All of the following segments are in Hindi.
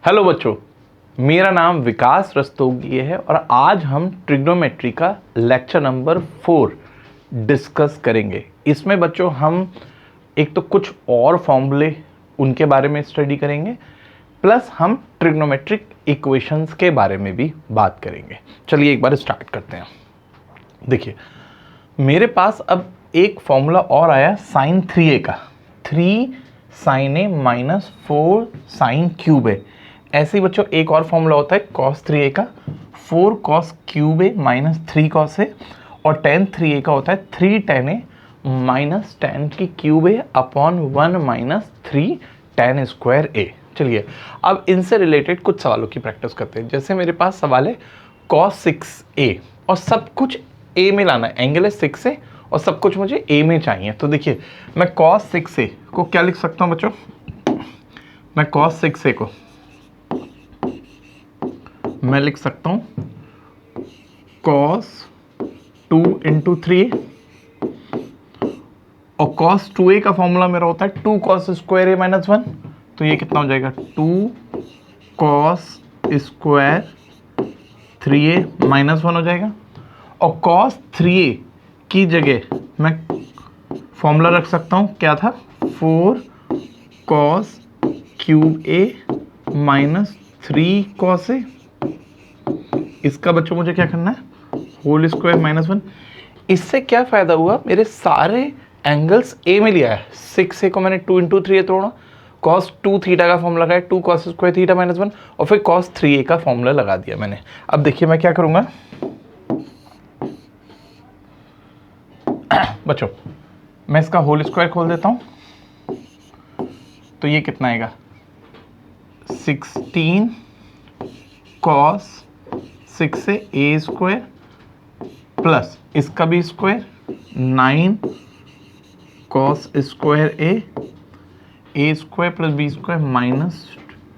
हेलो बच्चों, मेरा नाम विकास रस्तोगी है और आज हम ट्रिग्नोमेट्री का लेक्चर नंबर 4 डिस्कस करेंगे। इसमें बच्चों हम एक तो कुछ और फॉर्मूले उनके बारे में स्टडी करेंगे, प्लस हम ट्रिग्नोमेट्रिक इक्वेशंस के बारे में भी बात करेंगे। चलिए एक बार स्टार्ट करते हैं। देखिए, मेरे पास अब एक फॉर्मूला और आया साइन 3a का, 3 साइन ए माइनस 4 साइन क्यूब ए। ऐसे ही बच्चों एक और फॉर्मूला होता है कॉस 3a का, 4 cos cube a minus 3 cos A, और टेन 3a का होता है 3 टेन ए माइनस टेन की क्यूब ए अपॉन 1 माइनस 3 टेन स्क्वायर ए। चलिए अब इनसे रिलेटेड कुछ सवालों की प्रैक्टिस करते हैं। जैसे मेरे पास सवाल है कॉस 6a और सब कुछ a में लाना है, एंगल है 6a और सब कुछ मुझे a में चाहिए। तो देखिए मैं कॉस 6a को क्या लिख सकता हूँ बच्चों, मैं कॉस 6a को मैं लिख सकता हूँ कॉस 2 इंटू 3a, और कॉस 2a का फॉर्मूला मेरा होता है 2 कॉस स्क्वायर ए माइनस 1। तो ये कितना हो जाएगा 2 कॉस स्क्वायर 3a माइनस 1 हो जाएगा। और कॉस 3a की जगह मैं फॉर्मूला रख सकता हूँ, क्या था 4 cos cube a minus 3 cos A. इसका बच्चों मुझे क्या करना है होल स्क्वायर माइनस 1। इससे क्या फ़ायदा हुआ, मेरे सारे एंगल्स ए में लिया है। 6a को मैंने 2 इंटू 3a तोड़ा, कॉस 2 थीटा का फॉर्मूला लगाया 2 कॉस स्क्वायर थीटा माइनस 1, और फिर कॉस 3a का फॉर्मूला लगा दिया मैंने। अब देखिए मैं क्या करूँगा बच्चों, मैं इसका होल स्क्वायर खोल देता हूँ। तो ये कितना आएगा 16 कॉस 6a ए स्क्वायर प्लस इसका भी square 9 cos square a square plus b square minus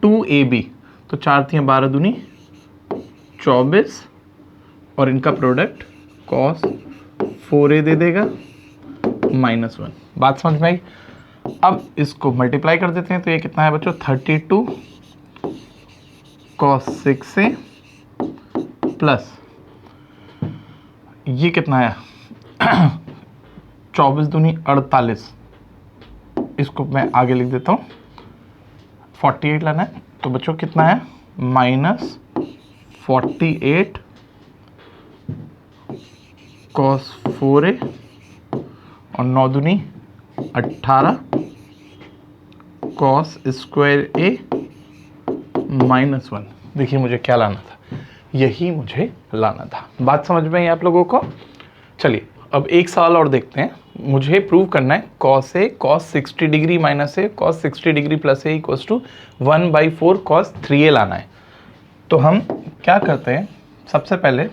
2ab। तो 4 थी 12 दूनी 24, और इनका प्रोडक्ट कॉस 4a दे देगा माइनस 1। बात समझ में आई। अब इसको मल्टीप्लाई कर देते हैं। तो ये कितना है बच्चों 32 कॉस 6a प्लस ये कितना है 24 दूनी 48, इसको मैं आगे लिख देता हूँ 48 लाना है। तो बच्चों कितना है माइनस 48 कॉस 4a और 9 दूनी 18 कॉस स्क्वायर ए माइनस 1। देखिए मुझे क्या लाना था, यही मुझे लाना था। बात समझ में आई आप लोगों को। चलिए अब एक सवाल और देखते हैं। मुझे प्रूव करना है cos a cos 60 degree minus a cos 60 degree plus a equals to 1/4 cos 3a लाना है। तो हम क्या करते हैं, सबसे पहले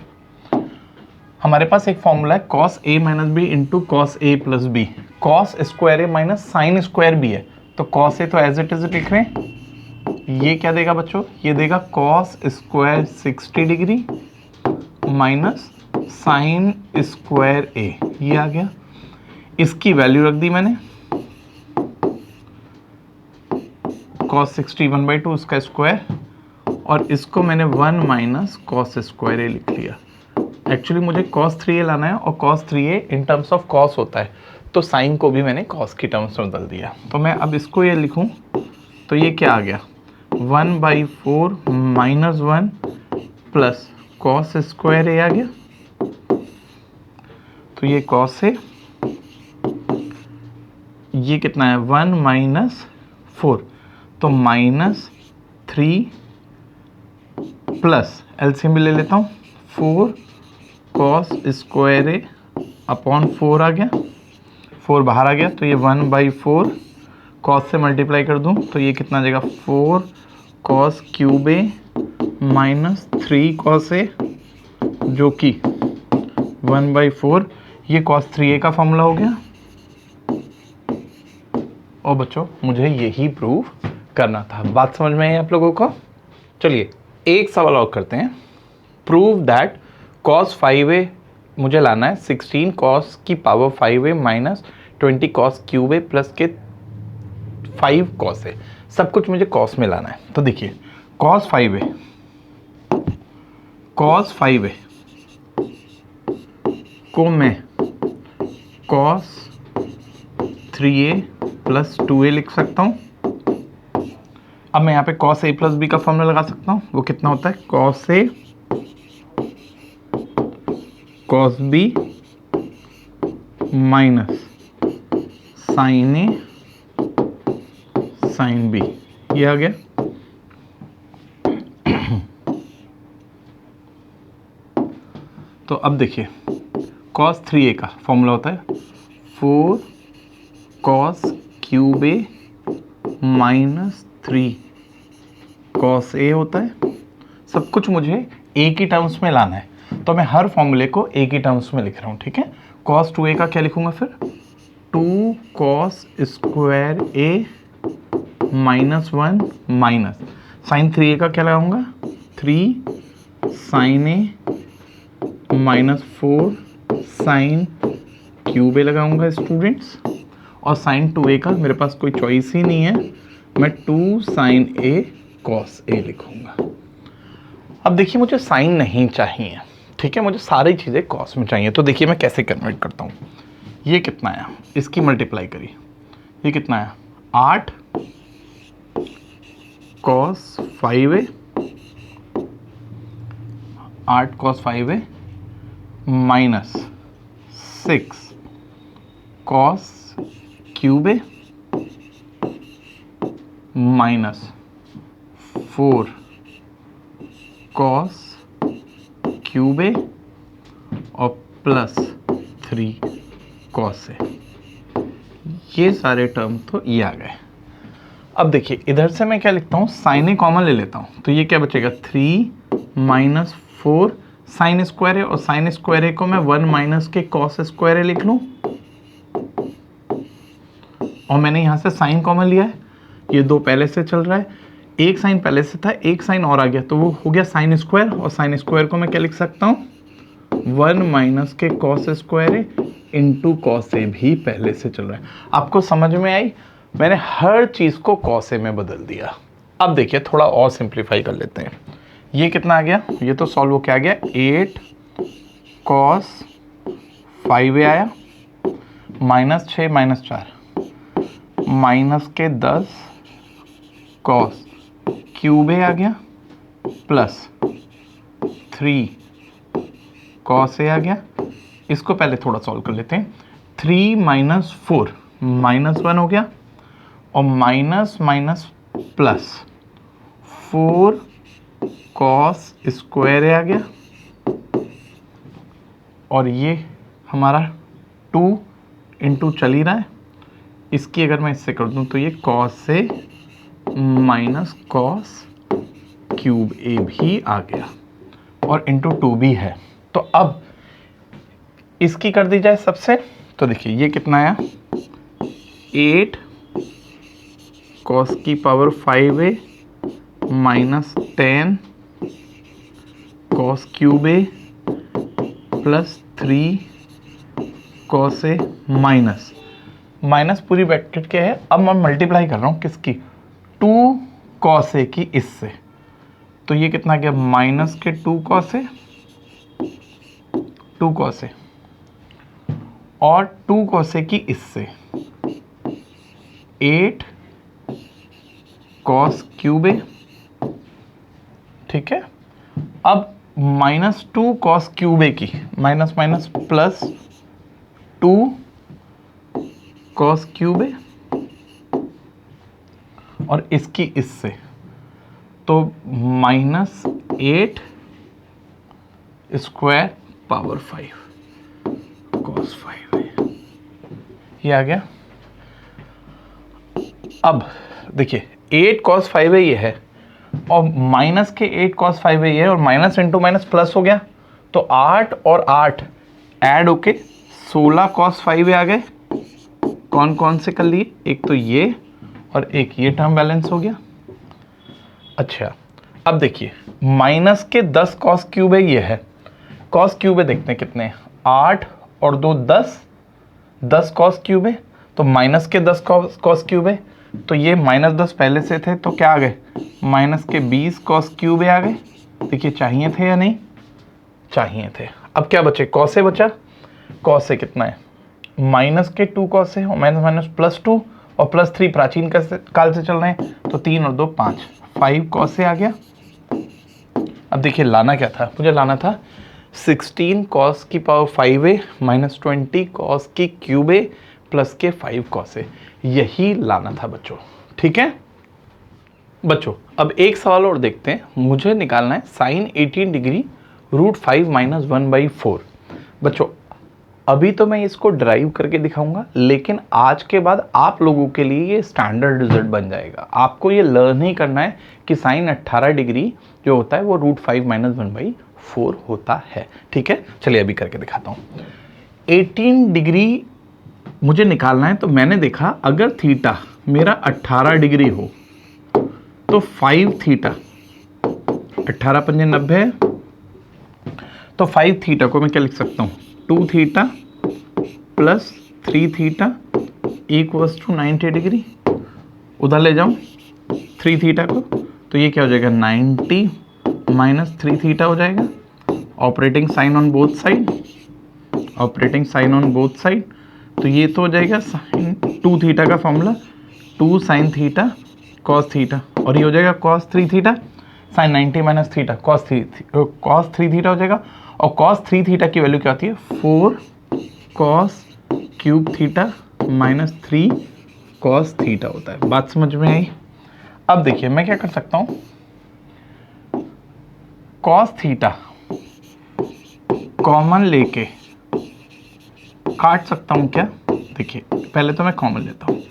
हमारे पास एक फॉर्मूला है cos a minus b into cos a plus b. Cos square a minus sine square b है, तो कॉस ए तो एज इट इज लिख रहे हैं। ये क्या देगा बच्चों, ये देगा cos square 60 degree minus sine square a, ये आ गया। इसकी वैल्यू रख दी मैंने, कॉस 60 1/2 उसका स्क्वायर, और इसको मैंने 1 माइनस कॉस स्क्वायर ए लिख लिया। एक्चुअली मुझे cos 3a लाना है, और cos 3a in terms of cos होता है, तो साइन को भी मैंने cos की टर्म्स में बदल दिया। तो मैं अब इसको ये लिखूं तो ये क्या आ गया 1/4 minus 1 plus cos square a आ गया। तो ये cos है, ये कितना है 1 माइनस 4, तो माइनस 3 प्लस एलसीएम भी ले लेता हूँ 4 कॉस स्क्वायर ए अपॉन 4 आ गया, 4 बाहर आ गया। तो ये 1/4 कॉस से मल्टीप्लाई कर दूं तो ये कितना आ जाएगा 4 cos cube a minus 3 cos A, जो कि 1/4, ये कॉस 3a का फॉर्मूला हो गया। और बच्चों मुझे यही प्रूव करना था। बात समझ में आई आप लोगों को। चलिए एक सवाल और करते हैं। प्रूव दैट cos 5a मुझे लाना है 16 cos की power 5a minus 20 cos cube a plus के 5 cos ए। सब कुछ मुझे cos में लाना है। तो देखिए cos 5a को मैं cos 3a प्लस 2a लिख सकता हूँ। अब मैं यहाँ पे cos a प्लस b का फॉर्मूला लगा सकता हूँ। वो कितना होता है? cos a cos b minus sin a sin b, ये आ गया। तो अब देखिए cos 3a का फॉर्मूला होता है 4 cos cube a minus 3 cos a होता है। सब कुछ मुझे a की टर्म्स में लाना है, तो मैं हर फॉर्मूले को a की टर्म्स में लिख रहा हूँ, ठीक है। cos 2a का क्या लिखूंगा फिर? 2 cos square a minus 1 minus sin 3a का क्या लगाऊंगा? 3 sin a minus 4 sin cube a लगाऊंगा स्टूडेंट्स। और sin 2a का मेरे पास कोई चॉइस ही नहीं है, मैं 2 sin a cos a लिखूंगा। अब देखिए मुझे साइन नहीं चाहिए, ठीक है, मुझे सारी चीज़ें cos में चाहिए। तो देखिए मैं कैसे कन्वर्ट करता हूँ। ये कितना आया, इसकी मल्टीप्लाई करिए, ये कितना आया? 8 cos 5a 8 cos 5a minus 6 cos cube a minus 4 cos cube a और प्लस 3 cos ए। ये सारे टर्म तो ये आ गए। अब देखिए इधर से मैं क्या लिखता हूँ? साइन ए कॉमन ले लेता हूँ, तो ये क्या बचेगा? 3 माइनस 4 साइन स्क्वायर है, और साइन स्क्वायर है को मैं 1 माइनस के कॉस स्क्वायर है लिख लूँ। और मैंने यहाँ से साइन कॉमन लिया है, ये 2 पहले से चल रहा है, एक साइन पहले से था, एक साइन और आ गया, तो वो हो गया साइन स्क्वायर। और साइन स्क्वायर को मैं क्या लिख सकता हूँ? 1 माइनस के कॉस स्क्वायर है इंटू कॉस ए भी पहले से चल रहा है। आपको समझ में आई? मैंने हर चीज़ को कॉस ए में बदल दिया। अब देखिए थोड़ा और सिंप्लीफाई कर लेते हैं। ये कितना आ गया? ये तो सॉल्व हो के आ गया, 8 cos 5a आया माइनस 6 माइनस 4 माइनस के 10 cos क्यूब ए आ गया प्लस 3 cos ए आ गया। इसको पहले थोड़ा सॉल्व कर लेते हैं। 3 माइनस 4 माइनस 1 हो गया, और minus minus plus 4 cos square a आ गया, और ये हमारा 2 इंटू चल ही रहा है। इसकी अगर मैं इससे कर दूं तो ये cos a minus cos cube ए भी आ गया, और इंटू 2 भी है। तो अब इसकी कर दी जाए सबसे, तो देखिए ये कितना आया? 8 cos की power 5a minus 10 cos cube a plus 3 cos a minus minus पूरी ब्रैकेट क्या है? अब मैं मल्टीप्लाई कर रहा हूँ किसकी? 2 cos ए की इससे, तो ये कितना गया? माइनस के 2 cos ए और 2 cos ए की इससे 8 cos क्यूब ए, ठीक है। अब माइनस 2 cos क्यूब ए की minus minus plus 2 cos cube a और इसकी इससे, तो माइनस 8 स्क्वायर पावर 5 cos 5 है, ये आ गया। अब देखिए 8 cos 5 है ये है, और माइनस के 8 cos 5 है ये, और माइनस इंटू माइनस प्लस हो गया, तो 8 और 8 ऐड होके 16 cos 5 आ गए। कौन कौन से कर लिए? एक तो ये और एक ये टर्म बैलेंस हो गया। अच्छा अब देखिए माइनस के 10 cos क्यूब है ये है, cos क्यूब है देखते हैं कितने, 8 और 2 10 cos क्यूब है, तो माइनस के 10 cos क्यूब है, तो ये -10 पहले से थे तो क्या आ गए, माइनस के 20 कॉस क्यूब आ गए। देखिए चाहिए थे या नहीं, चाहिए थे। अब क्या बचे, कॉस से बचा। कॉस से कितना है, माइनस के 2 कॉस से, माइनस माइनस +2 और +3 प्राचीन काल से चल रहे हैं, तो 3 और 2 5, 5 कॉस से आ गया। अब देखिए लाना क्या था, मुझे लाना था 16 कॉस की पावर 5a माइनस 20 कॉस की क्यूब a प्लस के 5 कॉस a, यही लाना था बच्चों। ठीक है बच्चों, अब एक सवाल और देखते हैं। मुझे निकालना है साइन 18 डिग्री √5 माइनस 1/4। बच्चों अभी तो मैं इसको ड्राइव करके दिखाऊंगा, लेकिन आज के बाद आप लोगों के लिए ये स्टैंडर्ड रिजल्ट बन जाएगा। आपको ये लर्न ही करना है कि साइन 18 डिग्री जो होता है वो √5 माइनस 1/4 होता है। ठीक है, चलिए अभी करके दिखाता हूँ। 18 डिग्री मुझे निकालना है, तो मैंने देखा अगर थीटा मेरा 18 डिग्री हो तो 5 थीटा, 18 पंजे 90, तो 5 थीटा को मैं क्या लिख सकता हूँ, 2 theta plus 3 theta equals to 90 degree. उधर ले जाऊँ 3 थीटा को, तो ये क्या हो जाएगा, 90 माइनस 3 थीटा हो जाएगा। Operating sine on both side, operating sine on both side, तो ये तो हो जाएगा साइन 2 थीटा का formula, 2 sine theta cos theta, और ये हो जाएगा cos 3 theta sine 90 minus theta cos 3 theta हो जाएगा। और कॉस 3 थीटा की वैल्यू क्या होती है, 4 cos cube theta minus 3 cos theta होता है। बात समझ में आई। अब देखिए मैं क्या कर सकता हूँ, कॉस थीटा कॉमन लेके काट सकता हूँ क्या। देखिए पहले तो मैं कॉमन लेता हूँ।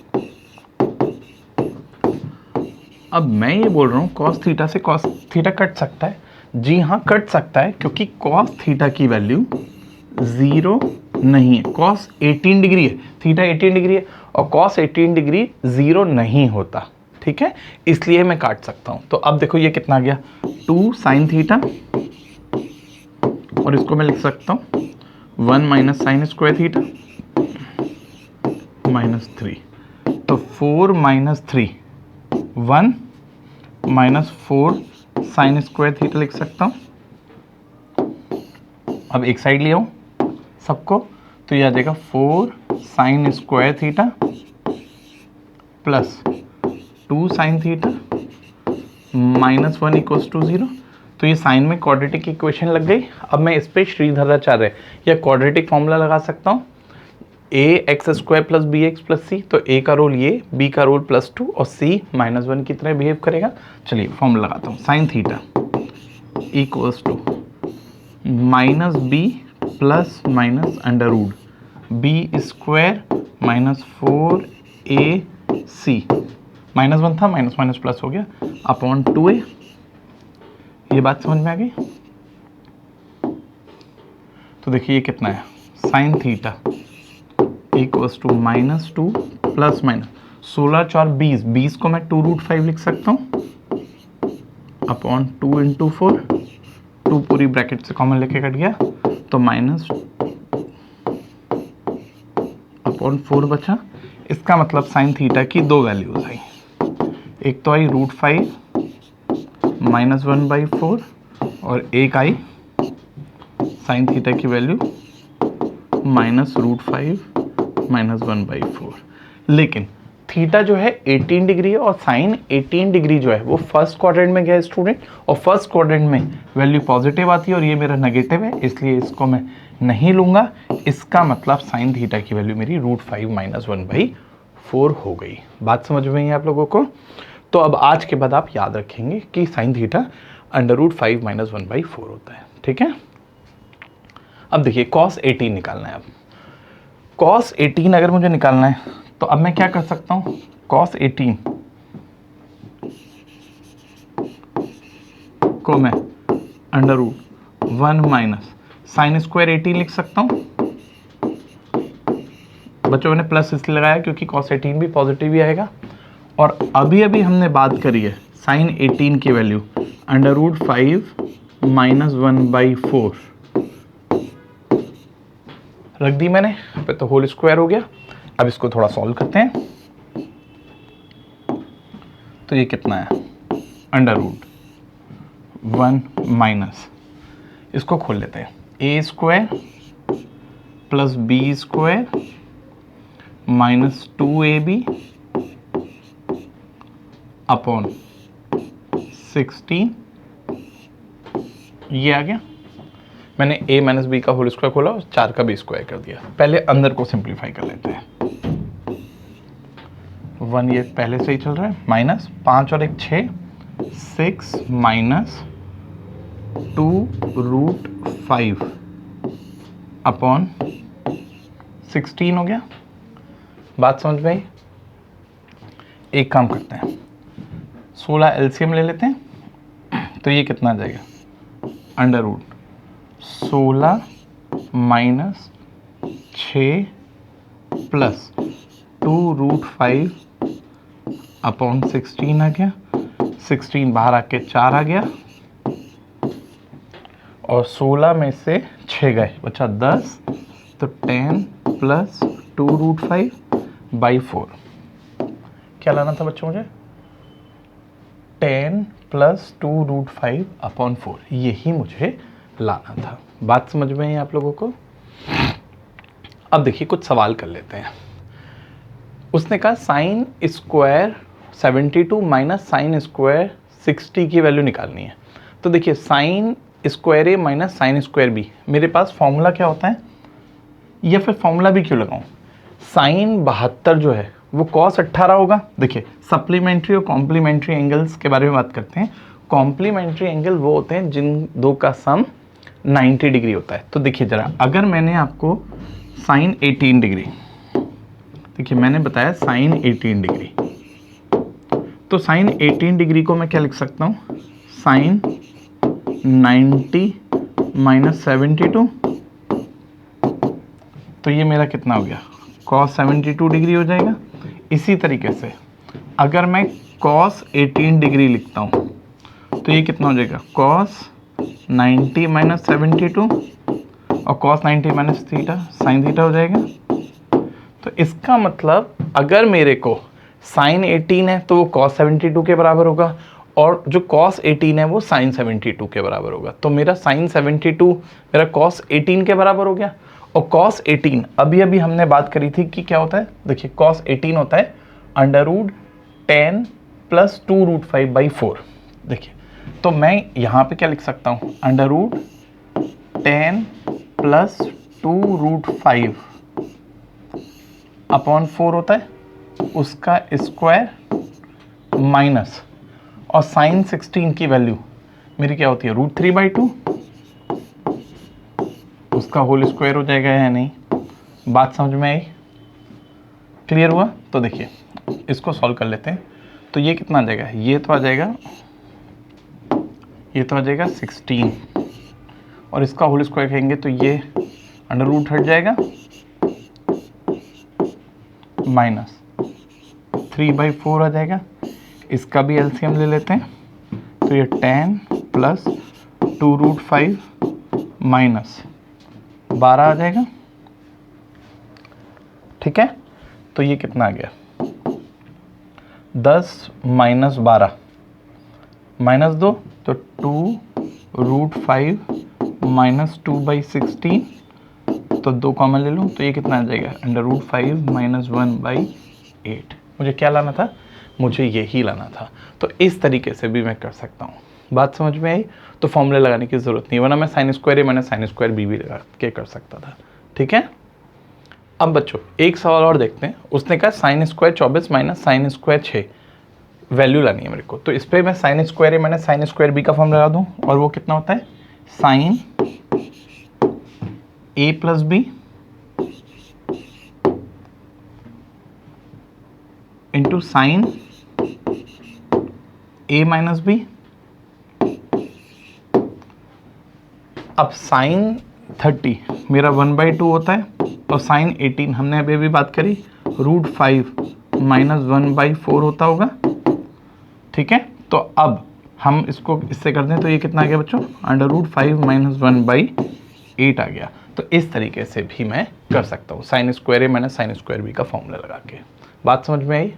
अब मैं ये बोल रहा हूँ कॉस थीटा से कॉस थीटा कट सकता है। जी हाँ कट सकता है, क्योंकि कॉस थीटा की वैल्यू 0 नहीं है। कॉस 18 डिग्री है, थीटा 18 डिग्री है, और कॉस 18 डिग्री 0 नहीं होता। ठीक है, इसलिए मैं काट सकता हूँ। तो अब देखो ये कितना आ गया, 2 साइन थीटा, और इसको मैं लिख सकता हूँ 1 minus sine square theta minus 3, तो 4 minus 3 1 minus 4 sine square theta लिख सकता हूँ। अब एक साइड ले आऊँ सबको, तो ये आ जाएगा 4 sine square theta plus 2 sine theta minus 1 equals to 0। तो ये साइन में क्वाड्रेटिक इक्वेशन लग गई। अब मैं इस पर श्रीधराचार्य या क्वाड्रेटिक फॉर्मूला लगा सकता हूँ, ax² plus bx plus c। तो a का रोल ये, b का रोल +2 और c -1 की तरह बिहेव करेगा। चलिए फॉर्मूला लगाता हूँ, sine theta equals to minus b plus minus under root b² minus 4ac, -1 था, माइनस माइनस प्लस हो गया, अपॉन 2a। ये बात समझ में आ गई। तो देखिए ये कितना है, sine theta equals to -2 plus minus 16 4 20, 20 को मैं 2√5 लिख सकता हूँ, अपॉन 2 इंटू 4, 2 पूरी ब्रैकेट से कॉमन लेके कट गया, तो माइनस अपॉन 4 बचा। इसका मतलब साइन थीटा की दो वैल्यूज आई, एक तो आई √5 -1/4, और एक आई साइन थीटा की वैल्यू -√5 -1/4। लेकिन थीटा जो है 18 डिग्री है, और साइन 18 डिग्री जो है वो फर्स्ट क्वाड्रेंट में गया स्टूडेंट, और फर्स्ट क्वाड्रेंट में वैल्यू पॉजिटिव आती है और ये मेरा नेगेटिव है, इसलिए इसको मैं नहीं लूंगा। इसका मतलब साइन थीटा की वैल्यू मेरी √5 -1/4 हो गई। बात समझ में आई आप लोगों को। तो अब आज के बाद आप याद रखेंगे कि साइन थीटा √5 -1/4 होता है। ठीक है, अब देखिए cos 18 निकालना है। अब cos 18 अगर मुझे निकालना है तो अब मैं क्या कर सकता हूँ, cos 18 को मैं √1 माइनस साइन स्क्वायर 18 लिख सकता हूँ। बच्चों मैंने प्लस इसलिए लगाया क्योंकि cos 18 भी पॉजिटिव ही आएगा। और अभी अभी हमने बात करी है साइन 18 की वैल्यू √5 -1/4 रख दी मैंने, पे तो होल स्क्वायर हो गया। अब इसको थोड़ा सॉल्व करते हैं। तो ये कितना है, अंडर रूट 1 माइनस, इसको खोल लेते हैं, a square plus b square minus 2ab upon 16, ये आ गया। मैंने a माइनस बी का होल स्क्वायर खोला और 4 का बी स्क्वायर कर दिया। पहले अंदर को सिंप्लीफाई कर लेते हैं। 1 ये पहले से ही चल रहा है, माइनस 5 और 1 6, 6 माइनस 2√5 अपॉन 16 हो गया। बात समझ में आई? एक काम करते हैं, 16 एलसीएम ले लेते हैं, तो ये कितना आ जाएगा, under root 16 minus 6 plus 2√5 upon 16 आ गया। 16 बाहर आके 4 आ गया और 16 में से 6 गए, बचा 10, तो 10 प्लस 2√5 बाई 4। क्या लाना था बच्चों मुझे, 10 प्लस 2√5 अपॉन 4, यही मुझे लाना था। बात समझ में आई आप लोगों को? अब देखिए कुछ सवाल कर लेते हैं। उसने कहा sine square 72 minus sine square 60 की वैल्यू निकालनी है। तो देखिए sign square a minus sine square B, मेरे पास फॉर्मूला क्या होता है, या फिर फॉर्मूला भी क्यों लगाऊं, साइन 72 जो है वो कॉस 18 होगा। देखिए सप्लीमेंट्री और कॉम्प्लीमेंट्री एंगल्स के बारे में बात करते हैं। कॉम्प्लीमेंट्री एंगल वो होते हैं जिन दो का सम 90 डिग्री होता है। तो देखिए ज़रा, अगर मैंने आपको साइन 18 डिग्री, देखिए मैंने बताया साइन 18 डिग्री, तो साइन 18 डिग्री को मैं क्या लिख सकता हूँ, साइन 90 माइनस 72, तो ये मेरा कितना हो गया, कॉस 72 डिग्री हो जाएगा। इसी तरीके से अगर मैं कॉस 18 डिग्री लिखता हूँ तो ये कितना हो जाएगा, कॉस 90 माइनस 72 और cos 90 minus theta sine theta हो जाएगा। तो इसका मतलब अगर मेरे को साइन 18 है तो वो कॉस 72 के बराबर होगा, और जो कॉस 18 है वो साइन 72 के बराबर होगा। तो मेरा साइन 72 मेरा कॉस 18 के बराबर हो गया। और कॉस 18 अभी अभी हमने बात करी थी कि क्या होता है, देखिए कॉस 18 होता है अंडर रूट 10 प्लस 2√5 बाई 4। देखिए तो मैं यहाँ पे क्या लिख सकता हूँ, अंडर रूट 10 प्लस 2√5 अपॉन 4 होता है, उसका स्क्वायर माइनस, और साइन 16 की वैल्यू मेरी क्या होती है, √3/2, उसका होल स्क्वायर हो जाएगा या नहीं। बात समझ में आई, क्लियर हुआ? तो देखिए इसको सॉल्व कर लेते हैं। तो ये कितना आ जाएगा, ये तो आ जाएगा 16, और इसका होल स्क्वायर कहेंगे तो ये अंडर रूट हट जाएगा, माइनस 3/4 आ जाएगा। इसका भी एलसीएम ले लेते हैं, तो ये 10 प्लस 2√5 माइनस 12 आ जाएगा। ठीक है, तो ये कितना आ गया, 10 माइनस 12 माइनस 2, तो 2√5 माइनस 2/16, तो 2 कॉमन ले लूँ तो ये कितना आ जाएगा, अंडर रूट 5 माइनस 1/8। मुझे क्या लाना था, मुझे यही लाना था। तो इस तरीके से भी मैं कर सकता हूँ। बात समझ में आई? तो फॉर्मूले लगाने की ज़रूरत नहीं, वरना मैं साइन स्क्वायर ए मैंने साइन स्क्वायर बी भी लगा के कर सकता था। ठीक है, अब बच्चों एक सवाल और देखते हैं। उसने कहा sine square 24 minus sine square 6 value लानी है मेरे को। तो इस पर मैं साइन स्क्वायर ए मैंने साइन स्क्वायर बी का फॉर्म लगा दूँ, और वो कितना होता है, sign a plus B into sine A minus B. अब साइन 30 मेरा 1/2 होता है, और साइन 18 हमने अभी अभी बात करी √5 माइनस 1/4 होता होगा। ठीक है, तो अब हम इसको इससे कर दें तो ये कितना आ गया बच्चों, अंडर रूट 5 माइनस 1/8 आ गया। तो इस तरीके से भी मैं कर सकता हूँ, sine square a minus sine square B का फॉर्मूला लगा के। बात समझ में आई?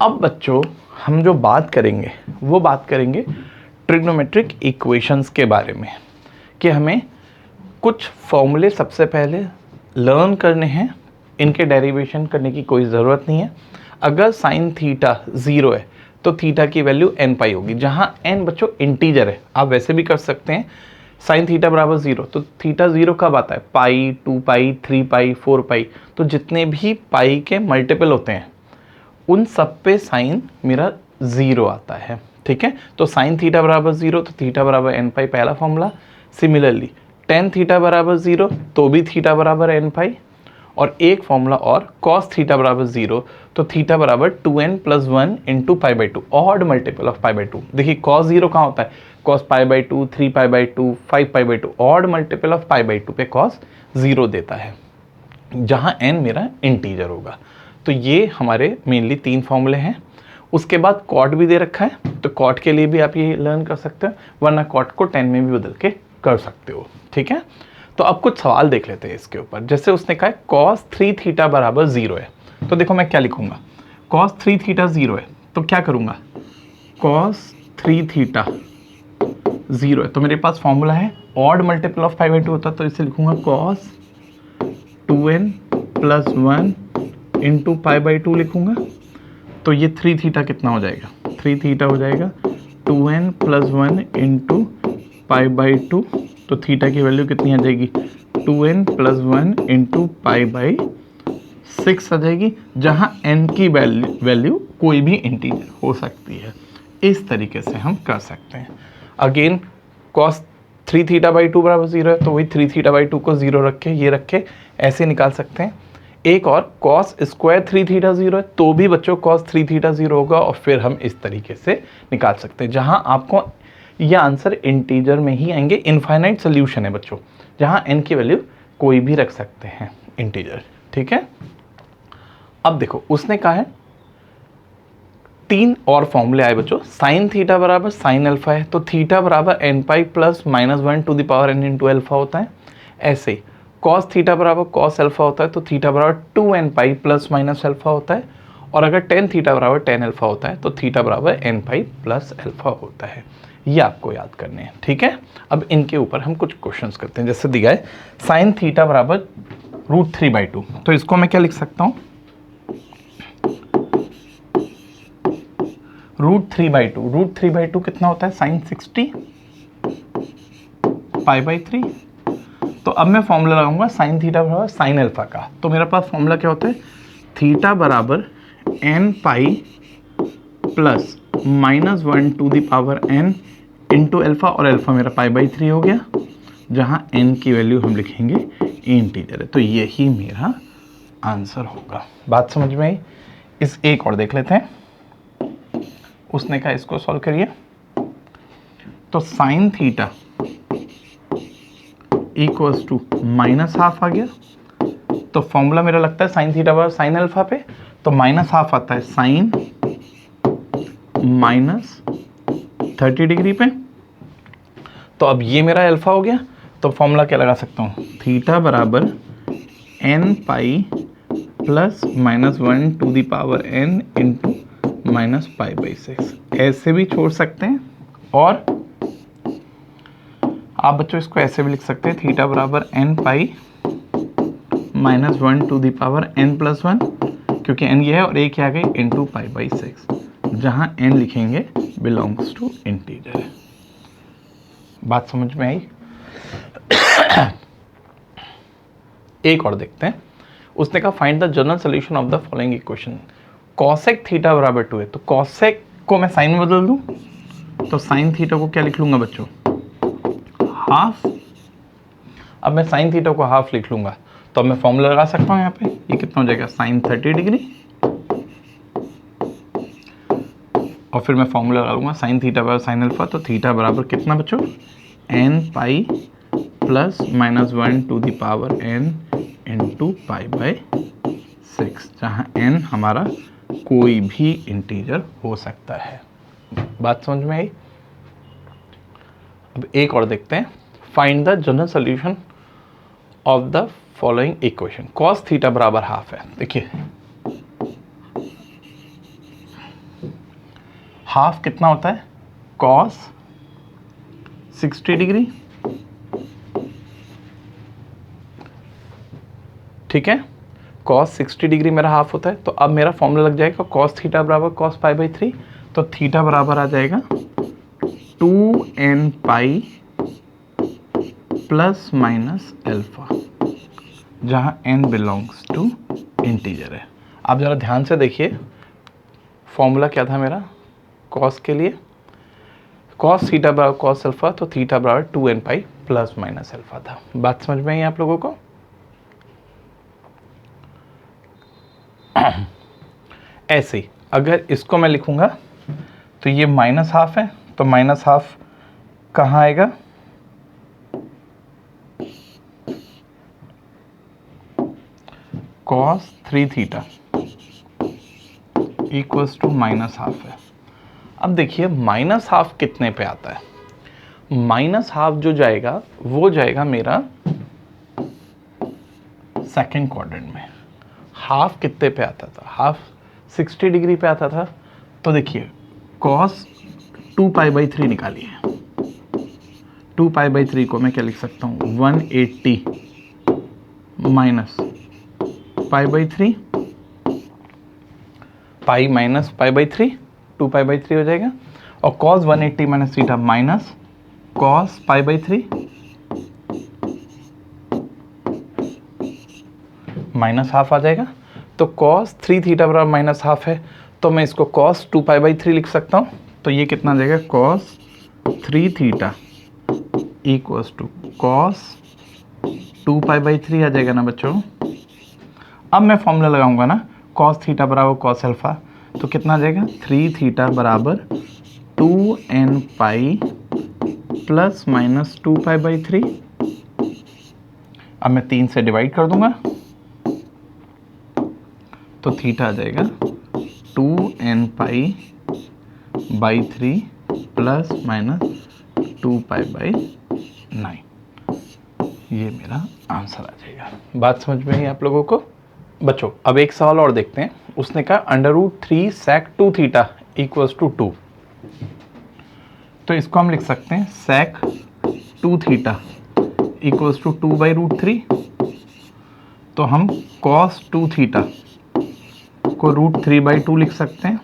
अब बच्चों हम जो बात करेंगे वो बात करेंगे ट्रिग्नोमेट्रिक इक्वेशंस के बारे में, कि हमें कुछ फॉर्मूले सबसे पहले लर्न करने हैं, इनके डेरिवेशन करने की कोई ज़रूरत नहीं है। अगर साइन थीटा 0 है तो थीटा की वैल्यू n पाई होगी, जहाँ n बच्चों इंटीजर है। आप वैसे भी कर सकते हैं, साइन थीटा बराबर 0 तो थीटा 0 कब आता है, पाई, 2 पाई, 3 पाई, 4 पाई, तो जितने भी पाई के मल्टीपल होते हैं उन सब पे साइन मेरा 0 आता है। ठीक है, तो साइन थीटा बराबर 0 तो थीटा बराबर n पाई, पहला फॉर्मूला। सिमिलरली टेन थीटा बराबर 0 तो भी थीटा बराबर n पाई, और एक फॉर्मूला और कॉस थीटा बराबर 0 तो थीटा बराबर 2n plus 1 into pi by 2, odd multiple of pi by 2। देखिए कॉस 0 कहाँ होता है, cos pi by 2, 3 pi by 2, 5 pi by 2, odd multiple of pi by 2 पे कॉस 0 देता है, जहाँ n मेरा इंटीजर होगा। तो ये हमारे मेनली 3 फॉर्मूले हैं। उसके बाद कॉट भी दे रखा है, तो कॉट के लिए भी आप ये लर्न कर सकते हो, वरना कॉट को 10 में भी बदल के कर सकते हो। ठीक है, तो अब कुछ सवाल देख लेते हैं इसके ऊपर। जैसे उसने कहा है cos 3 थीटा बराबर 0 है, तो देखो मैं क्या लिखूंगा, cos 3 थीटा 0 है तो क्या करूंगा, cos 3 थीटा 0 है तो मेरे पास फॉर्मूला है odd multiple of pi by 2 होता, तो इसे लिखूंगा cos 2n plus 1 into pi by 2 लिखूंगा। तो ये 3 थीटा कितना हो जाएगा, 3 थीटा हो जाएगा 2n plus 1 into pi by 2, तो थीटा की वैल्यू कितनी आ जाएगी, 2n plus 1 into pi by 6 आ जाएगी, जहाँ n की वैल्यू कोई भी इंटीजर हो सकती है। इस तरीके से हम कर सकते हैं। अगेन cos 3 थीटा बाई 2 बराबर 0 है, तो वही 3 थीटा बाई 2 को 0 रख के ये रख के ऐसे निकाल सकते हैं। एक और cos स्क्वायर 3 थीटा 0 है, तो भी बच्चों cos 3 थीटा 0 होगा, और फिर हम इस तरीके से निकाल सकते हैं, जहाँ आपको ये आंसर इंटीजर में ही आएंगे। इनफाइनाइट सोल्यूशन है बच्चों, जहाँ n की वैल्यू कोई भी रख सकते हैं इंटीजर। ठीक है, अब देखो उसने कहा है 3 और फॉर्मूले आए बच्चों। साइन थीटा बराबर साइन अल्फा है, तो थीटा बराबर n pi plus minus 1 to the power n into alpha होता है। ऐसे कॉस थीटा बराबर कॉस अल्फा होता है, तो थीटा बराबर 2n pi plus minus alpha होता है। और अगर टेन थीटा बराबर टेन अल्फा होता है तो थीटा बराबर n पाई प्लस अल्फा होता है। ये आपको याद करने हैं। ठीक है, अब इनके ऊपर हम कुछ क्वेश्चंस करते हैं। जैसे दिया है साइन थीटा बराबर √3/2, तो इसको मैं क्या लिख सकता हूँ, √3/2। √3/2 कितना होता है, साइन 60 पाई/3। तो अब मैं फॉर्मूला लगाऊंगा साइन थीटा बराबर साइन अल्फा का। तो मेरे पास फॉर्मूला क्या होता है, थीटा बराबर n pi plus minus 1 to the power n into alpha, और अल्फा मेरा पाई/3 हो गया, जहाँ n की वैल्यू हम लिखेंगे इंटीजर है। तो यही मेरा आंसर होगा। बात समझ में आई। इस एक और देख लेते हैं। उसने कहा इसको सॉल्व करिए, तो साइन थीटा इक्वल्स टू -½ आ गया। तो फॉर्मूला मेरा लगता है साइन थीटा बराबर साइन अल्फा पे, तो -½ आता है साइन -30 डिग्री पे। तो अब ये मेरा अल्फा हो गया, तो फॉर्मूला क्या लगा सकता हूँ, थीटा बराबर n pi plus -1 to the power n into -π/6। ऐसे भी छोड़ सकते हैं, और आप बच्चों इसको ऐसे भी लिख सकते हैं, थीटा बराबर n pi -1 to the power n plus 1, क्योंकि n ये है और एक आ गई इंटू π/6, जहाँ n लिखेंगे बिलोंग्स टू इंटीजर। बात समझ में आई। एक और देखते हैं। उसने कहा find the general solution of the following equation. Cosec theta बराबर 2 है, तो कॉसेक को मैं साइन में बदल दूं, तो साइन थीटा को क्या लिख लूंगा बच्चों, हाफ। अब मैं साइन थीटा को हाफ लिख लूंगा, तो अब मैं फॉर्मूला लगा सकता हूँ यहाँ पे। ये कितना हो जाएगा, साइन 30 डिग्री, और फिर मैं फॉर्मूला लगा लूंगा साइन थीटा बराबर साइन अल्फा। तो थीटा बराबर कितना बच्चों, n pi plus -1 to the power n into π/6, जहाँ n हमारा कोई भी इंटीजर हो सकता है। बात समझ में आई। अब एक और देखते हैं। Find the general solution of the following equation. Cos theta बराबर हाफ है। देखिए हाफ कितना होता है, कॉस 60 डिग्री, ठीक है, कॉस 60 डिग्री मेरा हाफ होता है। तो अब मेरा फॉर्मूला लग जाएगा कॉस थीटा बराबर कॉस पाई बाई 3, तो थीटा बराबर आ जाएगा 2n pi plus minus alpha, जहां n बिलोंग्स टू इंटीजर है। आप ज़रा ध्यान से देखिए, फॉर्मूला क्या था मेरा कॉस के लिए, कॉस थीटा बराबर कॉस अल्फा, तो थीटा बराबर 2n pi plus minus alpha था। बात समझ में आई आप लोगों को? ऐसे ही अगर इसको मैं लिखूंगा तो ये माइनस हाफ है, तो माइनस हाफ कहाँ आएगा, cos 3 theta equals to minus half है। अब देखिए माइनस हाफ कितने पे आता है, माइनस हाफ जो जाएगा वो जाएगा मेरा सेकंड क्वाड्रेंट में। हाफ कितने पे आता था, हाफ 60 डिग्री पे आता था। तो देखिए कॉस 2 पाई बाई 3 निकालिए, 2 पाई बाई 3 को मैं क्या लिख सकता हूँ, 180 minus pi by 3, pi minus pi by 3, 2 pi by 3 हो जाएगा, और cos 180 minus theta minus cos pi by 3 minus half आ जाएगा। तो कॉस 3 थीटा बराबर माइनस हाफ है, तो मैं इसको कॉस 2 पाई बाई 3 लिख सकता हूँ। तो ये कितना आ जाएगा, cos 3 theta equals to cos 2 pi by 3 आ जाएगा ना बच्चों। अब मैं फॉर्मूला लगाऊंगा ना, कॉस थीटा बराबर कॉस अल्फा, तो कितना आ जाएगा, 3 थीटा बराबर 2n pi plus minus 2 pi by 3। अब मैं 3 से डिवाइड कर दूंगा, तो थीटा आ जाएगा 2n pi by 3 plus minus 2 pi by 9। ये मेरा आंसर आ जाएगा। बात समझ में आई आप लोगों को? बच्चों अब एक सवाल और देखते हैं। उसने कहा √3 sec 2 थीटा इक्वल्स टू 2। तो इसको हम लिख सकते हैं sec 2 theta equals to 2 by √3। तो हम cos 2 थीटा को √3 बाई 2 लिख सकते हैं।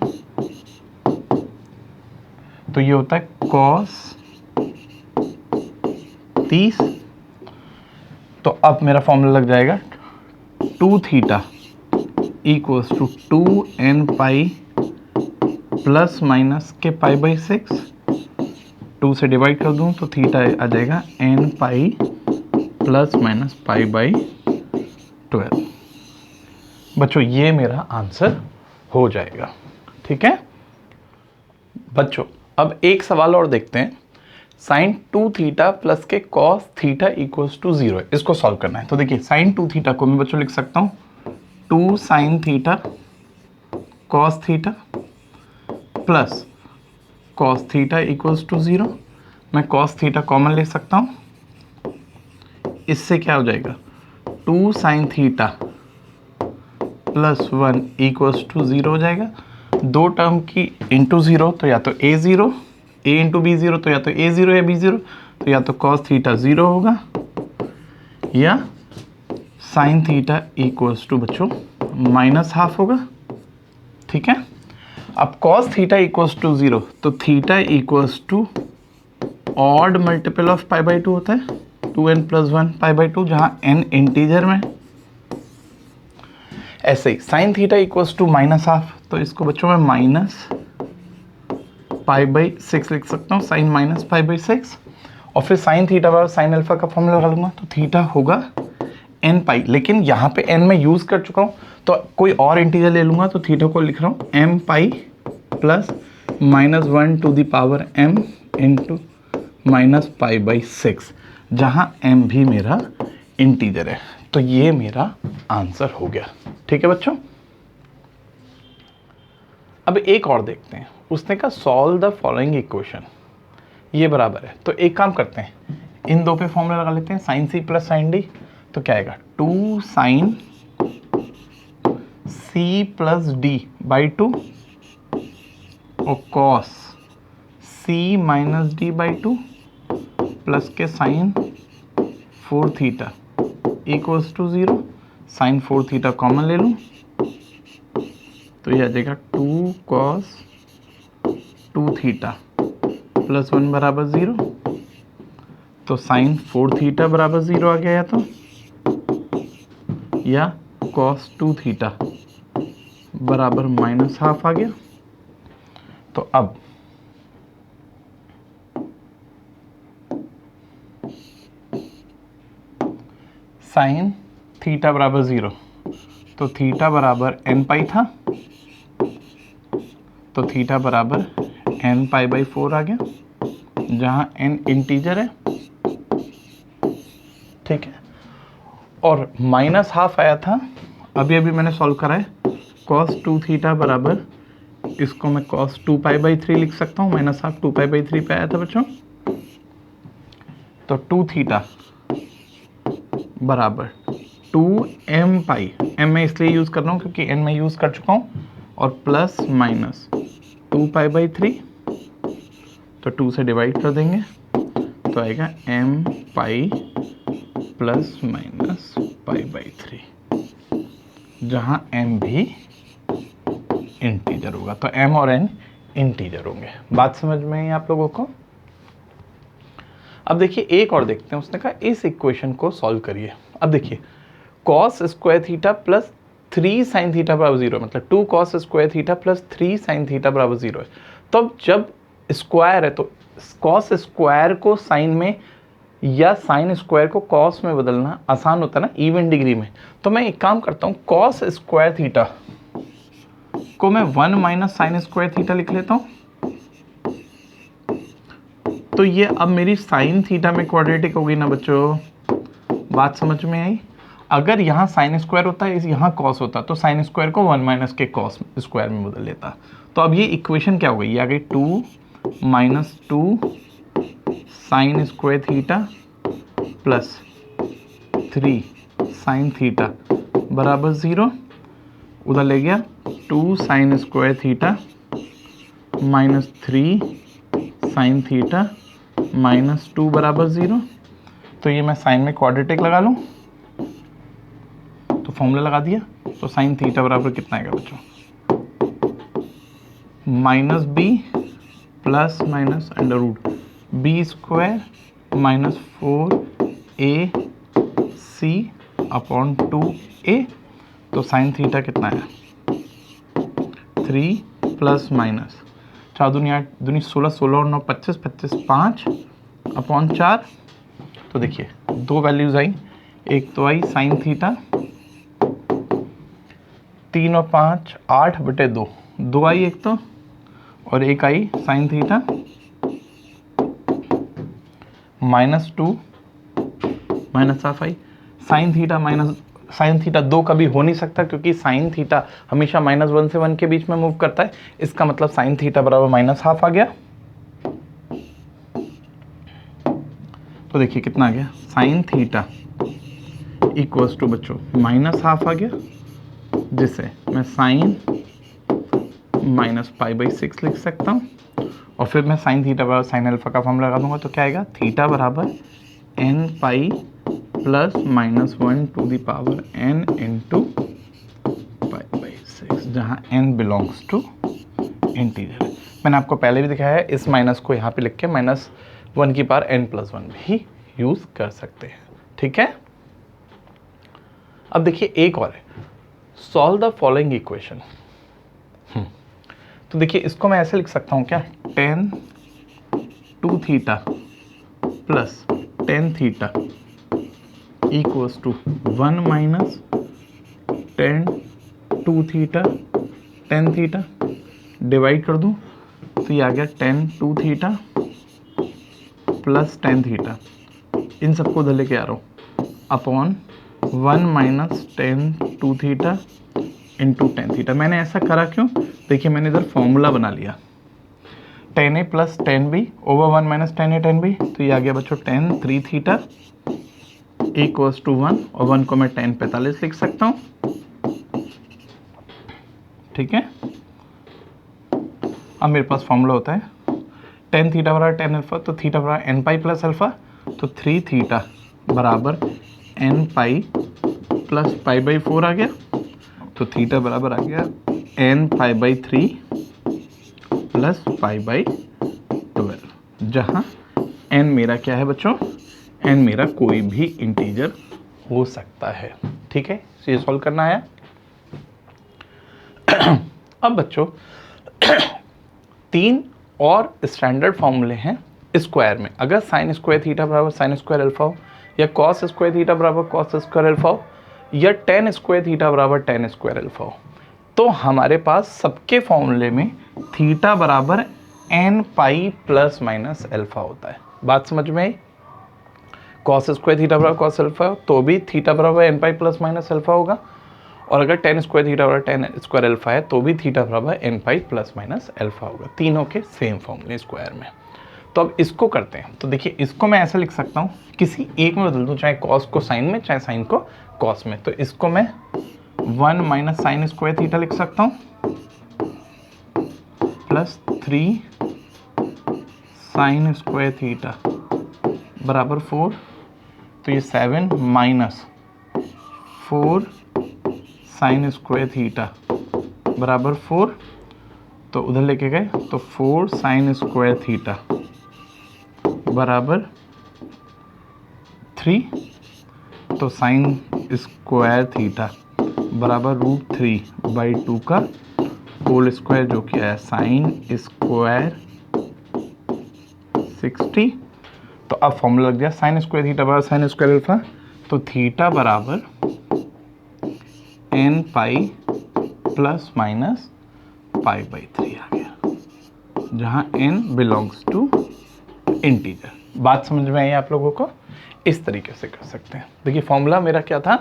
तो ये होता है cos 30। तो अब मेरा फॉर्मूला लग जाएगा 2 theta equals to 2n pi plus minus के पाई बाई 6, 2 से डिवाइड कर दूं तो थीटा आ जाएगा n pi plus minus pi by 12। बच्चों ये मेरा आंसर हो जाएगा, ठीक है बच्चों। अब एक सवाल और देखते हैं, साइन 2 थीटा प्लस के कॉस थीटा इक्वल्स टू 0 है, इसको सॉल्व करना है। तो देखिए साइन 2 थीटा को मैं बच्चों लिख सकता हूँ 2 sine theta cos theta plus cos theta equals to 0। मैं कॉस थीटा कॉमन ले सकता हूँ, इससे क्या हो जाएगा 2 sine theta plus 1 equals to 0 हो जाएगा। दो टर्म की इंटू 0, तो या तो a0 a इंटू b0, तो या तो a0 या b0, तो या तो कॉस थीटा 0 होगा या साइन थीटा इक्वल्स टू बच्चों माइनस हाफ होगा, ठीक है। अब कॉस थीटा इक्वल्स टू 0, तो theta equals to odd multiple of pi by 2 होता है, 2n प्लस 1 पाई बाई 2, जहाँ n इंटीजर में। ऐसे ही sine theta equals to minus half, तो इसको बच्चों में माइनस पाई बाई 6 लिख सकता हूँ, साइन माइनस पाई बाई 6। और फिर साइन थीटा बराबर साइन अल्फा का फॉर्मूला लगा लूँगा, तो थीटा होगा n पाई। लेकिन यहाँ पे n मैं यूज़ कर चुका हूँ, तो कोई और इंटीजर ले लूँगा, तो थीटा को लिख रहा हूँ m pi plus minus 1 to the power m into minus pi by 6, जहाँ m भी मेरा इंटीजर है। तो ये मेरा आंसर हो गया, ठीक है बच्चों। अब एक और देखते हैं, उसने कहा सॉल्व द फॉलोइंग इक्वेशन, ये बराबर है। तो एक काम करते हैं, इन दो पे फॉर्मूला लगा लेते हैं, sine c plus sine d. तो क्या आएगा 2 sine c plus d by 2 और cos c minus d by two plus के sine 4 theta equals to 0। Sine 4 theta common ले लूँ तो ये आ जाएगा 2 कॉस 2 थीटा प्लस 1 बराबर 0। तो साइन 4 थीटा बराबर 0 आ गया, या कॉस 2 थीटा बराबर माइनस हाफ आ गया। तो अब साइन थीटा बराबर 0, तो थीटा बराबर n पाई था, तो थीटा बराबर n पाई बाई 4 आ गया, जहाँ n इंटीजर है, ठीक है। और माइनस हाफ आया था, अभी अभी मैंने सॉल्व करा है। कॉस 2 थीटा बराबर, इसको मैं कॉस 2 पाई बाई 3 लिख सकता हूँ, माइनस हाफ 2 पाई बाई 3 पे आया था बच्चों। तो 2 थीटा बराबर 2 m पाई, m मैं इसलिए यूज़ कर रहा हूँ क्योंकि n मैं यूज़ कर चुका हूँ, और प्लस माइनस 2 पाई बाई 3, तो 2 से डिवाइड कर देंगे तो आएगा m pi plus minus pi by 3, जहाँ m भी इंटीजर होगा। तो m और n इंटीजर होंगे। बात समझ में आई आप लोगों को? अब देखिए एक और देखते हैं। उसने कहा इस इक्वेशन को सॉल्व करिए। अब देखिए cos square theta plus 3 sign theta बराबर 0, मतलब 2 cos square theta plus 3 sign theta बराबर 0 है। तो अब जब स्क्वायर है तो कॉस स्क्वायर को साइन में या साइन स्क्वायर को कॉस में बदलना आसान होता है ना इवन डिग्री में। तो मैं एक काम करता हूँ, कॉस स्क्वायर थीटा को मैं 1 माइनस साइन स्क्वायर थीटा लिख लेता हूँ। तो ये अब मेरी साइन थीटा में क्वाड्रेटिक हो गई ना बच्चों? बात समझ में आई? अगर यहाँ साइन स्क्वायर होता है, यहाँ कॉस होता, तो साइन स्क्वायर को 1 माइनस के कॉस स्क्वायर में बदल लेता। तो अब ये इक्वेशन क्या हो गई? ये आ गई 2 minus 2 sign square theta plus 3 sign theta बराबर 0। उधर ले गया 2 sign square theta minus 3 sign theta minus 2 बराबर 0। तो ये मैं साइन में क्वाड्रेटिक लगा लूँ, तो फॉर्मूला लगा दिया। तो साइन थीटा बराबर कितना आएगा बच्चों? Minus b plus minus under root b square minus 4 c upon 2a। तो साइन थीटा कितना है? 3 प्लस माइनस 4 दूनी 8 दूनी 16, 16 और 9 25, 25 5 अपॉन 4। तो देखिए दो वैल्यूज आई, एक तो आई साइन थीटा 3 और 5 8 बटे 2, 2 आई एक तो, और एक आई sine theta minus 2 minus half आई। Sine theta minus sine theta 2 कभी हो नहीं सकता क्योंकि साइन थीटा हमेशा -1 से 1 के बीच में मूव करता है। इसका मतलब साइन थीटा बराबर माइनस हाफ आ गया। तो देखिए कितना आ गया? साइन थीटा इक्वल्स टू बच्चों माइनस हाफ आ गया, जिसे मैं साइन माइनस पाई बाई 6 लिख सकता हूँ। और फिर मैं साइन थीटा बराबर साइन अल्फा का फॉर्मूला लगा दूंगा, तो क्या आएगा? थीटा बराबर n pi plus minus 1 to the power n into pi by 6, जहाँ n बिलोंग्स टू इंटीजर है। मैंने आपको पहले भी दिखाया है, इस माइनस को यहाँ पे लिख के -1 की पावर n प्लस 1 भी यूज़ कर सकते हैं, ठीक है। अब देखिए एक और है, सॉल्व द फॉलोइंग इक्वेशन। तो देखिए इसको मैं ऐसे लिख सकता हूँ क्या? tan 2 theta plus tan theta equals to 1 minus tan 2 theta tan theta, divide कर दूँ तो ये आ गया tan 2 theta plus tan theta, इन सबको उधर लेके आ रहा हूँ, upon 1 minus tan 2 theta into tan theta. मैंने ऐसा करा क्यों? देखिए मैंने इधर फॉर्मूला बना लिया, tan a plus tan b over 1 minus tan a tan b। तो ये आ गया बच्चों tan 3 थीटा इक्वल्स टू 1, और 1 को मैं tan 45 लिख सकता हूँ, ठीक है। अब मेरे पास फॉर्मूला होता है टेन थीटा बराबर टेन अल्फा, तो थीटा बराबर एन पाई प्लस अल्फा, तो थ्री थीटा बराबर n pi plus pi by four आ गया, तो थीटा बराबर आ गया n pi by three plus pi by 12, जहाँ एन मेरा क्या है बच्चों, एन मेरा कोई भी इंटीजर हो सकता है। ठीक है, तो ये सॉल्व करना है। अब बच्चों तीन और स्टैंडर्ड फॉर्मूले हैं स्क्वायर में। अगर साइन स्क्वायर थीटा बराबर साइन स्क्वायर अल्फा हो, या कॉस स्क्वायर थीटा बराबर कॉस स्क्वायर अल्फा हो, या टेन स्क्वायर थीटा बराबर टेन स्क्वायर अल्फा हो, तो हमारे पास सबके फॉर्मूले में थीटा बराबर n pi plus minus alpha होता है। बात समझ में आई? कॉस स्क्वायर थीटा बराबर कॉस अल्फा तो भी थीटा बराबर n pi plus minus alpha होगा, और अगर टेन स्क्वायर थीटा बराबर टेन स्क्वायर अल्फा है तो भी थीटा बराबर n pi plus minus alpha होगा। तीनों के सेम फॉर्मूले स्क्वायर में। तो अब इसको करते हैं। तो देखिए, इसको मैं ऐसा लिख सकता हूँ, किसी एक में बदल दूँ, चाहे कॉस को साइन में, चाहे साइन को कॉस में। तो इसको मैं one minus sine square theta लिख सकता हूँ plus three sine square theta बराबर फोर, तो ये seven minus four sine square theta बराबर फोर, तो उधर लेके गए तो फोर साइन स्क्वायर थीटा बराबर थ्री, तो साइन स्क्वायर थीटा बराबर रूट थ्री बाई टू का होल स्क्वायर, जो कि है साइन स्क्वायर 60। तो अब फॉर्मूला लग गया साइन स्क्वायर थीटा बराबर साइन स्क्वायर अल्फा, तो थीटा बराबर n pi plus minus pi by three आ गया, जहां एन बिलोंग्स टू इंटीजर। बात समझ में आई आप लोगों को? इस तरीके से कर सकते हैं। देखिए, फॉर्मूला मेरा क्या था,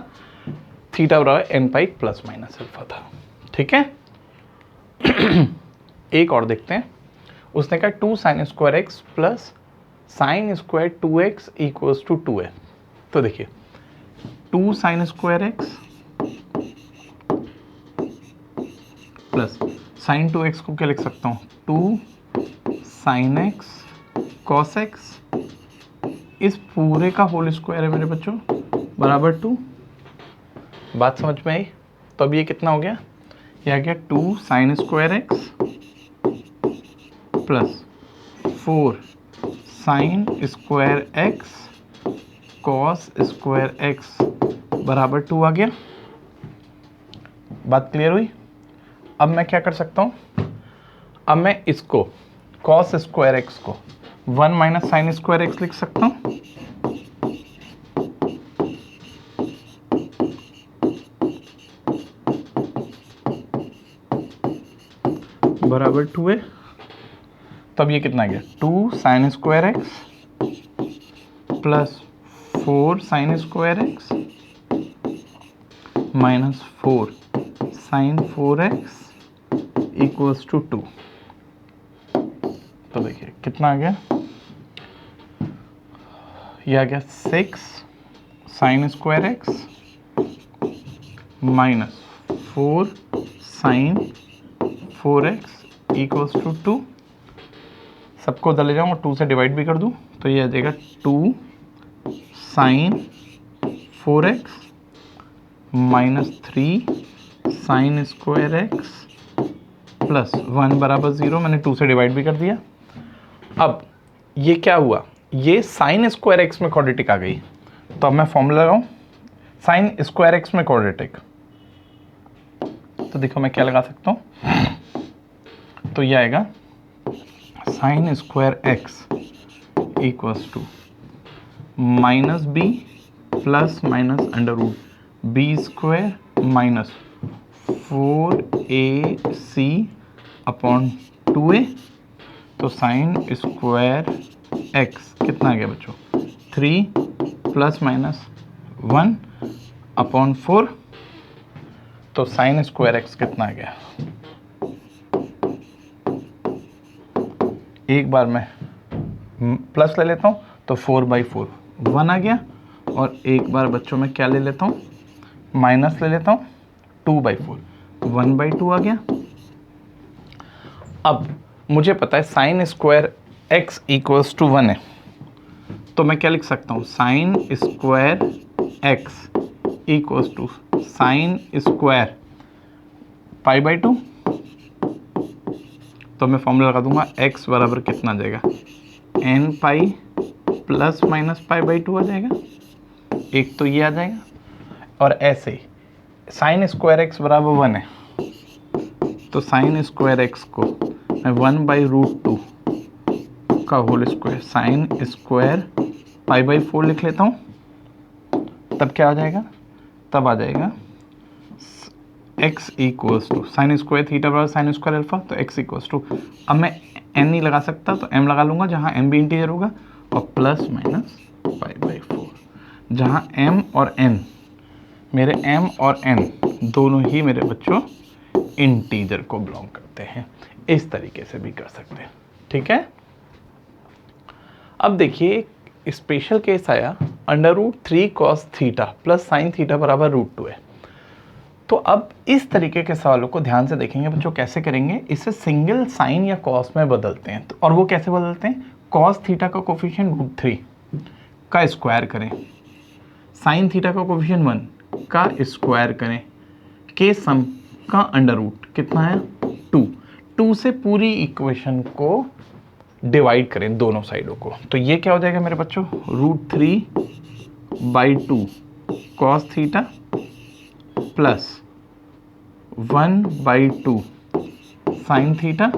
थीटा बराबर n pi plus minus alpha था। ठीक है, एक और देखते हैं। उसने कहा two sine square x plus sine square two x equals to two है। तो देखिए, two sine square x plus sine two x को क्या लिख सकता हूँ, two sine x cos x, इस पूरे का होल स्क्वायर है मेरे बच्चों बराबर टू। बात समझ में आई? तो अब ये कितना हो गया, ये आ गया two sine square x plus four sine square x cos square x बराबर टू आ गया। बात क्लियर हुई? अब मैं क्या कर सकता हूँ, अब मैं इसको कॉस स्क्वायर एक्स को one minus sine square x लिख सकता हूँ, बराबर टू है। तब ये कितना गया, two sine square x plus four sine square X minus four sine four X equals to two. तो देखिए कितना आ गया, ये आ गया six sine square X minus four sine four X equals to two. सबको उधर ले जाऊँ और टू से डिवाइड भी कर दूँ, तो ये आ जाएगा two sine four x minus three sine square x plus one बराबर ज़ीरो। मैंने टू से डिवाइड भी कर दिया। अब ये क्या हुआ, ये साइन स्क्वायर एक्स में क्वाड्रेटिक आ गई, तो अब मैं फॉर्मूला लगाऊँ साइन स्क्वायर एक्स में क्वाड्रेटिक। तो देखो मैं क्या लगा सकता हूँ, तो ये आएगा sine square x equals to minus b plus minus under root b square minus four a c upon two a. तो साइन स्क्वायर एक्स कितना आ गया बच्चों, three plus minus one upon four. तो साइन स्क्वायर एक्स कितना आ गया, एक बार मैं प्लस ले लेता हूँ तो फोर बाई फोर वन आ गया, और एक बार बच्चों में क्या ले लेता हूँ, माइनस ले लेता हूँ two by four one by two आ गया। अब मुझे पता है sine square x equals to 1 है, तो मैं क्या लिख सकता हूँ, sine square x equals to sine square pi by 2। तो मैं फॉर्मूला लगा दूंगा, x बराबर कितना आ जाएगा, n pi plus minus pi by 2 आ जाएगा, एक तो ये आ जाएगा। और ऐसे ही साइन स्क्वायर एक्स बराबर 1 है, तो साइन स्क्वायर एक्स को मैं 1/√2 का whole square sine square pi by 4 लिख लेता हूँ। तब क्या आ जाएगा, तब आ जाएगा x equals to sine square theta बराबर साइन स्क्वायर अल्फा, तो x इक्वल्स टू, अब मैं n नहीं लगा सकता तो m लगा लूँगा जहाँ m भी इंटीजर होगा, और प्लस माइनस पाई बाई 4, जहाँ m और n, मेरे m और n दोनों ही मेरे बच्चों इंटीजर को बिलोंग करते हैं। इस तरीके से भी कर सकते हैं, ठीक है। अब देखिए स्पेशल केस आया, √3 cos theta plus sine theta बराबर √2 है। तो अब इस तरीके के सवालों को ध्यान से देखेंगे बच्चों, कैसे करेंगे, इसे सिंगल साइन या कॉस में बदलते हैं। तो और वो कैसे बदलते हैं, कॉस थीटा का कोफिशिएंट √3 का स्क्वायर करें, साइन थीटा का कोफिशिएंट 1 का स्क्वायर करें, के सम का अंडर रूट कितना है 2 से पूरी इक्वेशन को डिवाइड करें दोनों साइडों को। तो ये क्या हो जाएगा मेरे बच्चों, √3/2 cos theta plus 1/2 sine theta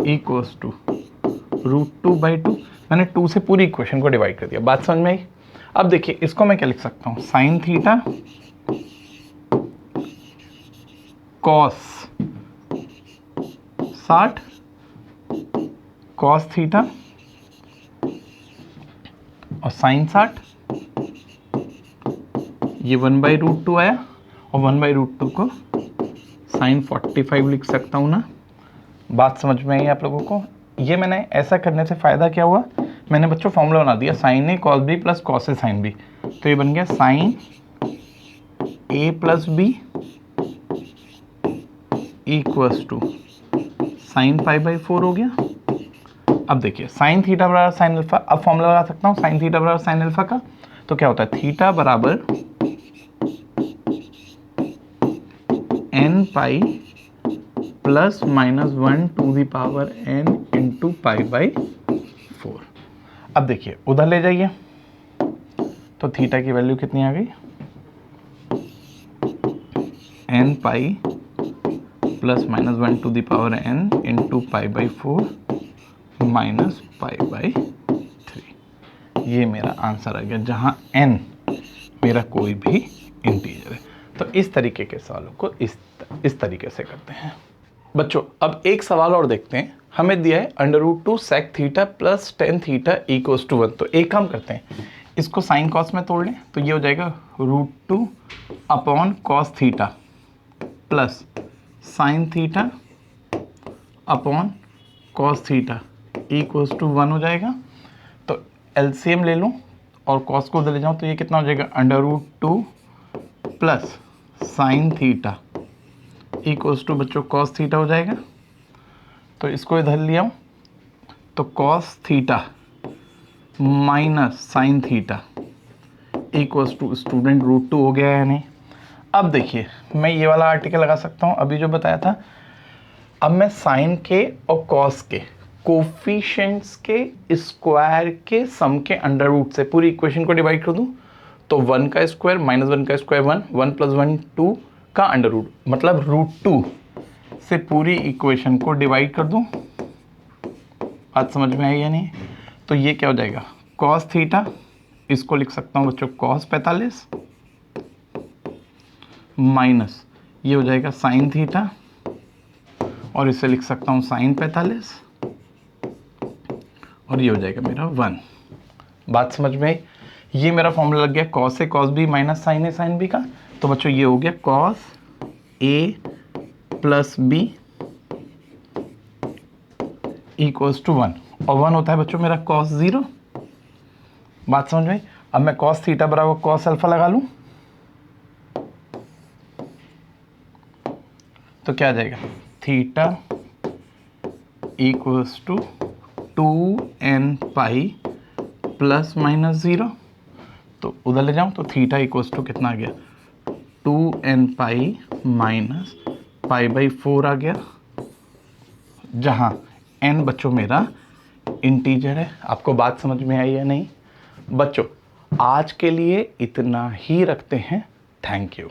equals to √2/2। मैंने 2 से पूरी इक्वेशन को डिवाइड कर दिया, बात समझ में आई। अब देखिए इसको मैं क्या लिख सकता हूँ, sine theta cos 60 cos theta और साइन 60, ये 1/√2 आया, और 1/√2 को साइन 45 लिख सकता हूँ ना। बात समझ में आई आप लोगों को। ये मैंने ऐसा करने से फ़ायदा क्या हुआ, मैंने बच्चों फॉर्मूला बना दिया, sine a cos b plus cos a sine b. तो ये बन गया sine a plus b equals to sine π/4 हो गया। अब देखिए साइन थीटा बराबर साइन अल्फा, अब फॉर्मूला लगा सकता हूँ साइन थीटा बराबर साइन अल्फा का। तो क्या होता है, थीटा बराबर n pi plus minus 1 to the power n into π/4। अब देखिए उधर ले जाइए, तो थीटा की वैल्यू कितनी आ गई, n pi plus minus 1 to the power n into π/4 minus π/3। ये मेरा आंसर आ गया, जहाँ n मेरा कोई भी इंटीजर है। तो इस तरीके के सवालों को इस तरीके से करते हैं बच्चों। अब एक सवाल और देखते हैं, हमें दिया है √2 sec थीटा plus tan theta equals to 1। तो एक काम करते हैं, इसको साइन कॉस में तोड़ लें, तो ये हो जाएगा √2 upon cos theta plus sine theta upon cos theta equals to 1 हो जाएगा। तो एलसीएम ले लूँ और कॉस को उधर ले जाऊँ, तो ये कितना हो जाएगा, √2 plus sine theta equals to बच्चों कॉस थीटा हो जाएगा। तो इसको इधर ले आऊँ, तो cos theta minus sine theta equals to student √2 हो गया है नहीं। अब देखिए मैं ये वाला आर्टिकल लगा सकता हूँ, अभी जो बताया था। अब मैं साइन के और कॉस के कोफिशिएंट्स के स्क्वायर के सम के अंडर रूट से पूरी इक्वेशन को डिवाइड कर दूं, तो 1 का स्क्वायर माइनस 1 का स्क्वायर 1, 1 प्लस 1 2 का अंडर रूट, मतलब √2 से पूरी इक्वेशन को डिवाइड कर दूं। बात समझ में आई या नहीं। तो ये क्या हो जाएगा, कॉस थीटा, इसको लिख सकता हूँ बच्चों कॉस 45 माइनस ये हो जाएगा साइन थीटा, और इसे लिख सकता हूँ साइन 45, और ये हो जाएगा मेरा 1। बात समझ में आई। ये मेरा फॉर्मूला लग गया cos a cos b minus sine a sine b का। तो बच्चों ये हो गया cos a plus b equals to 1, और 1 होता है बच्चों मेरा कॉस 0। बात समझ में आई। अब मैं कॉस थीटा बराबर कॉस अल्फा लगा लूँ, तो क्या आ जाएगा, theta equals to 2n pi plus minus 0। तो उधर ले जाऊँ तो थीटा इक्वल्स टू कितना आ गया, 2n pi minus pi by 4 आ गया, जहाँ n बच्चों मेरा इंटीजर है। आपको बात समझ में आई या नहीं बच्चों? आज के लिए इतना ही रखते हैं। Thank you.